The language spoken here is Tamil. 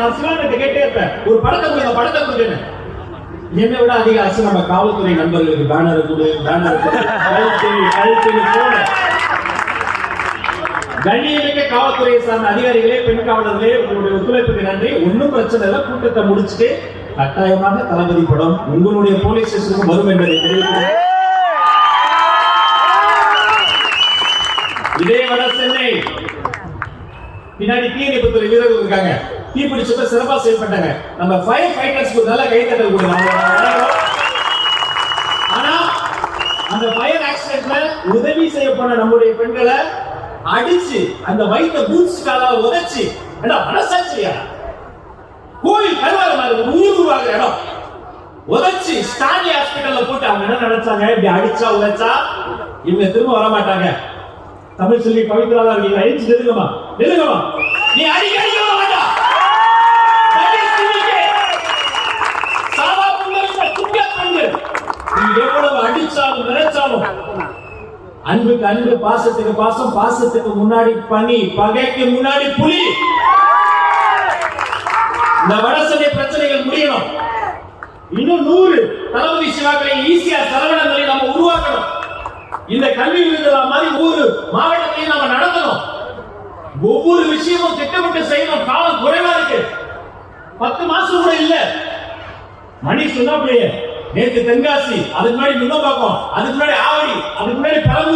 நான் சிவானத்தை கேட்டே இருப்பேன், ஒரு படத்தை கொடுங்க. என்னை விட அதிக ஆசை நம்ம காவல்துறை நண்பர்களுக்கு பேனர் கொடு, கண்ணியமிக்க காவல்துறையை சார்ந்த அதிகாரிகளே, பெண் காவலர்களே, உங்களுடைய ஒத்துழைப்புக்கு நன்றி. ஒன்னும் பிரச்சனை இல்லை, கூட்டத்தை முடிச்சுட்டு கட்டாயமாக தளபதி படம் உங்களுடைய போலீஸ் ஸ்டேஷனுக்கு வரும் என்பதை தெரிவிக்கிறேன். இதே வட சென்னை பின்னாடி தீயணைப்புத்துறை வீரர்கள் இருக்காங்க, தீப்பிடிச்சப்ப சிறப்பா செயல்பட்டாங்க. நம்ம ஃபயர் ஃபைட்டர்ஸ்க்கு நல்ல கைத்தட்டல் கொடுங்க. ஆனா அந்த ஃபயர் ஆக்சிடென்ட்ல உதவி செய்ய போன நம்முடைய பெண்களை அடிச்சு அந்த வயிற்ற பூச்சிக்கால உதைச்சு, மனசாட்சியா கோயில் கருவாரு உருவாக இடம் உதைச்சு ஸ்டான்லி ஹாஸ்பிட்டல்ல போட்டு அவங்க என்ன நினைச்சாங்க, இப்படி அடிச்சா உதைச்சா இவங்க திரும்ப வர மாட்டாங்க. தமிழ் சொல்லி பவித்ராவா இருக்கீங்க, அடிச்சு நெருங்கம்மா, நீ அடிக்க மாட்டா. எவ்வளவு அடிச்சாலும் நினைச்சாலும் அன்புக்கு அன்பு, பாசத்துக்கு பாசம், பாசத்துக்கு முன்னாடி பனி, பகைக்கு முன்னாடி புலி. இந்த வடசென்னை பிரச்சனைகள் முடியணும். இன்னும் 100 தளபதி சிவாக்களை ஈஸியா சரவணங்களை நம்ம உருவாக்கணும். இந்த கல்வி விருதுல மாதிரி ஒவ்வொரு மாவட்டத்தையும் நம்ம நடத்தணும். ஒவ்வொரு விஷயமும் திட்டமிட்டு செய்யணும். காலம் குறைவா இருக்கு, 10 மாசம் கூட இல்ல. மணி சொன்னாப்லையே நேற்று தென்காசி, அதுக்கு முன்னாடி நுங்கம்பாக்கம், அதுக்கு முன்னாடி ஆவடி, அதுக்கு முன்னாடி பெரம்பூர்.